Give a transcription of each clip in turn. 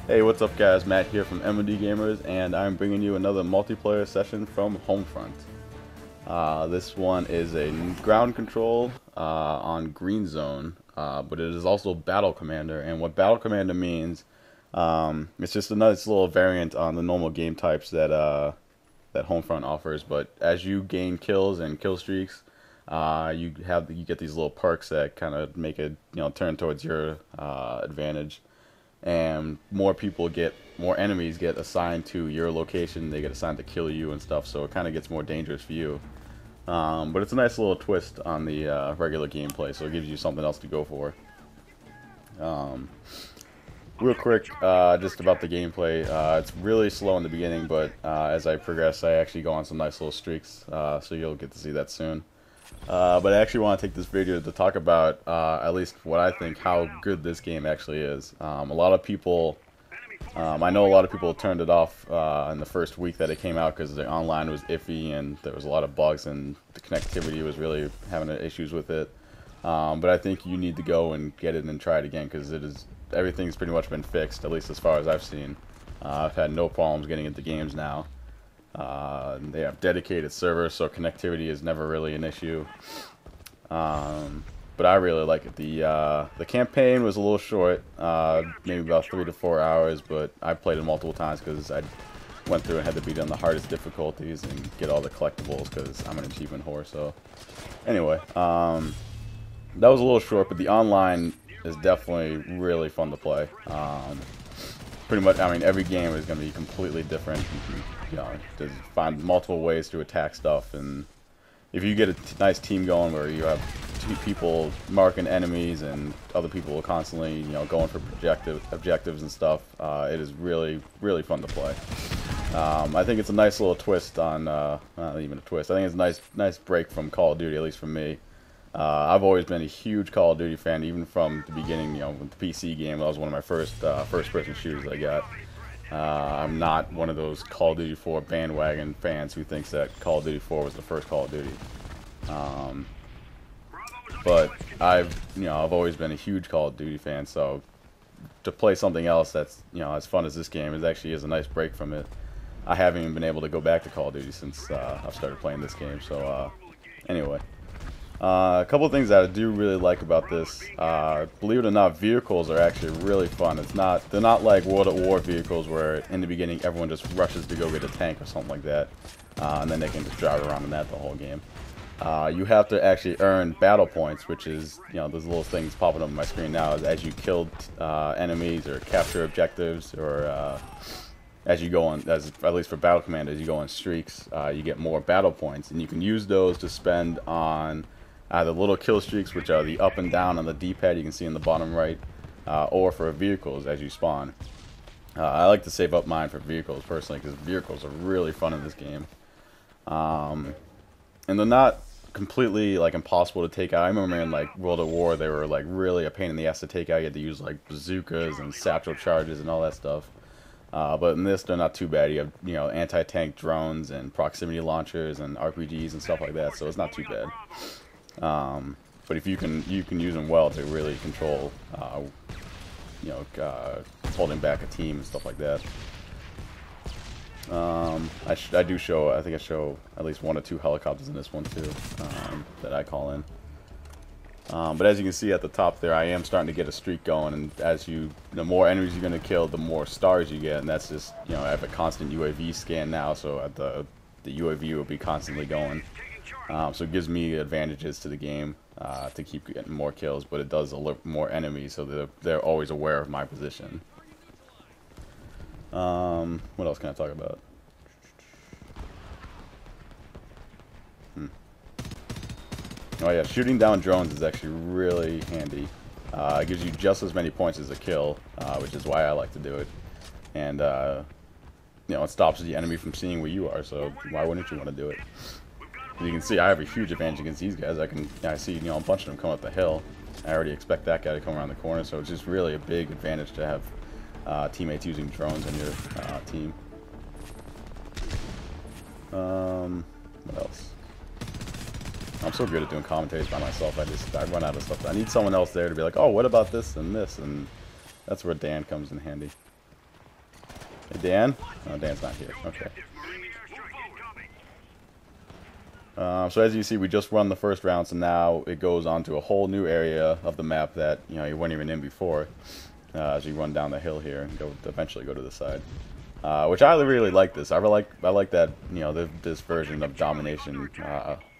Hey, what's up guys? Matt here from M.O.D Gamers, and I'm bringing you another multiplayer session from Homefront. This one is a ground control on Green Zone, but it is also Battle Commander, and what Battle Commander means, it's just a nice little variant on the normal game types that Homefront offers, but as you gain kills and kill streaks, you get these little perks that kind of make it turn towards your advantage, and more enemies get assigned to your location. They get assigned to kill you and stuff, so it kind of gets more dangerous for you. But it's a nice little twist on the regular gameplay, so it gives you something else to go for. Real quick, just about the gameplay. It's really slow in the beginning, but as I progress, I actually go on some nice little streaks, so you'll get to see that soon. But I actually want to take this video to talk about, at least what I think, how good this game actually is. A lot of people, I know a lot of people turned it off in the first week that it came out because the online was iffy and there was a lot of bugs and the connectivity was really having issues with it. But I think you need to go and get it and try it again because everything's pretty much been fixed, at least as far as I've seen. I've had no problems getting into games now. They have dedicated servers, so connectivity is never really an issue. But I really like it. The campaign was a little short, maybe about 3 to 4 hours, but I played it multiple times because I went through and had to beat on the hardest difficulties and get all the collectibles because I'm an achievement whore. So anyway, that was a little short, but the online is definitely really fun to play. Pretty much, I mean, every game is going to be completely different. Just find multiple ways to attack stuff, and if you get a nice team going where you have two people marking enemies and other people constantly, going for objectives and stuff, it is really, really fun to play. I think it's a nice little twist on, not even a twist. I think it's a nice break from Call of Duty, at least for me. I've always been a huge Call of Duty fan, even from the beginning. With the PC game, that was one of my first-person shooters I got. I'm not one of those Call of Duty 4 bandwagon fans who thinks that Call of Duty 4 was the first Call of Duty. But I've always been a huge Call of Duty fan, so to play something else that's as fun as this game is a nice break from it. I haven't even been able to go back to Call of Duty since I've started playing this game. So anyway. A couple of things that I do really like about this, believe it or not, vehicles are actually really fun. They're not like World at War vehicles where in the beginning everyone just rushes to go get a tank or something like that, and then they can just drive around in that the whole game. You have to actually earn battle points, which is, those little things popping up on my screen now as you kill enemies or capture objectives, or as you go on, at least for Battle Command, as you go on streaks, you get more battle points, and you can use those to spend on either little kill streaks, which are the up and down on the D-pad you can see in the bottom right, or for vehicles as you spawn. I like to save up mine for vehicles personally because vehicles are really fun in this game, and they're not completely impossible to take out. I remember in World at War they were really a pain in the ass to take out. You had to use bazookas and satchel charges and all that stuff. But in this, they're not too bad. You have anti-tank drones and proximity launchers and RPGs and stuff like that, so it's not too bad. But if you can use them well to really control, holding back a team and stuff like that. I think I show at least 1 or 2 helicopters in this one too, that I call in. But as you can see at the top there, I am starting to get a streak going, and the more enemies you're going to kill, the more stars you get, and that's just, I have a constant UAV scan now, so the UAV will be constantly going. So it gives me advantages to the game to keep getting more kills, but it does alert more enemies, so they're always aware of my position. What else can I talk about? Oh yeah, shooting down drones is actually really handy. It gives you just as many points as a kill, which is why I like to do it. And it stops the enemy from seeing where you are, so why wouldn't you want to do it? As you can see, I have a huge advantage against these guys. I see a bunch of them come up the hill. I already expect that guy to come around the corner, so it's just really a big advantage to have teammates using drones on your team. What else? I'm so good at doing commentaries by myself. I run out of stuff. I need someone else there to be like, oh, what about this and this? And that's where Dan comes in handy. Dan? Oh, Dan's not here. Okay. So as you see, we just run the first round, so now it goes on to a whole new area of the map that you weren't even in before. As you run down the hill here and eventually go to the side, which I really like this. I like that this version of domination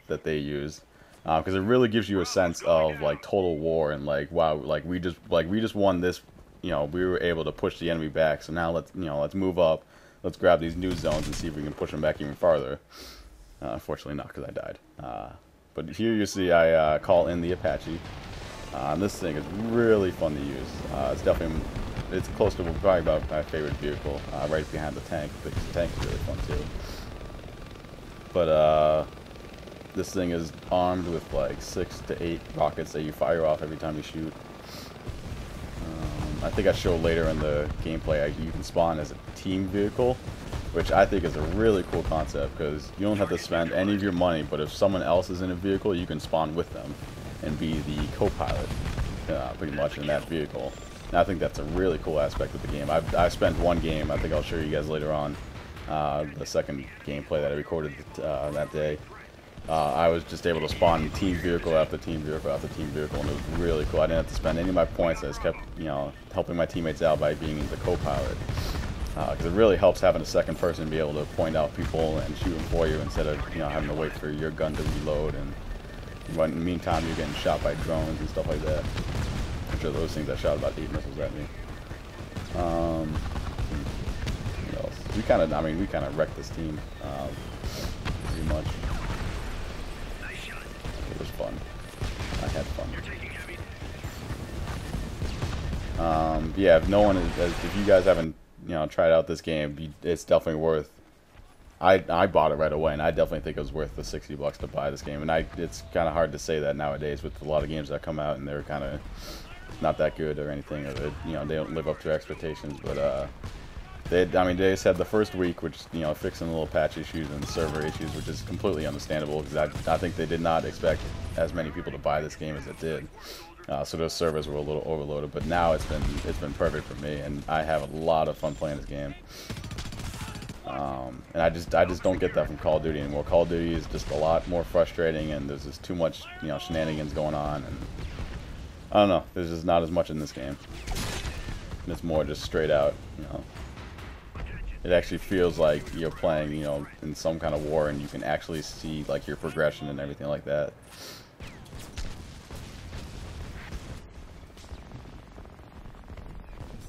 that they use, because it really gives you a sense of like total war and like wow, like we just won this. We were able to push the enemy back. So now let's move up. Let's grab these new zones and see if we can push them back even farther. Unfortunately not, because I died. But here you see I call in the Apache. This thing is really fun to use. It's close to probably about my favorite vehicle, right behind the tank. The tank is really fun too. But this thing is armed with like 6 to 8 rockets that you fire off every time you shoot. I think I show later in the gameplay you can spawn as a team vehicle, which I think is a really cool concept because you don't have to spend any of your money, but if someone else is in a vehicle, you can spawn with them and be the co-pilot pretty much in that vehicle. And I think that's a really cool aspect of the game. I spent one game, I think I'll show you guys later on, the second gameplay that I recorded that day. I was just able to spawn team vehicle after team vehicle after team vehicle, and it was really cool. I didn't have to spend any of my points. I just kept, helping my teammates out by being the co-pilot. Because it really helps having a second person be able to point out people and shoot them for you instead of, having to wait for your gun to reload. And in the meantime, you're getting shot by drones and stuff like that. Which are those things that shot about 8 missiles at me. What else? We kind of wrecked this team pretty much. It was fun. I had fun. Yeah, if you guys haven't, tried out this game, it's definitely worth. I bought it right away, and I definitely think it was worth the $60 to buy this game. And it's kind of hard to say that nowadays with a lot of games that come out and they're kind of not that good or anything, or they don't live up to expectations. But they just had the first week, which fixing little patch issues and server issues, which is completely understandable because I think they did not expect as many people to buy this game as it did. So those servers were a little overloaded, but now it's been perfect for me, and I have a lot of fun playing this game. And I just don't get that from Call of Duty anymore. Call of Duty is just a lot more frustrating, and there's just too much shenanigans going on, and I don't know. There's just not as much in this game. It's more just straight out. It actually feels like you're playing in some kind of war, and you can actually see like your progression and everything like that.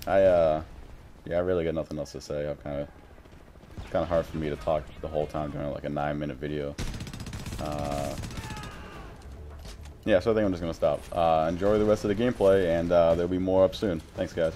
Yeah, I really got nothing else to say. It's kind of hard for me to talk the whole time during like a 9-minute video. Yeah, so I think I'm just gonna stop. Enjoy the rest of the gameplay, and there'll be more up soon. Thanks, guys.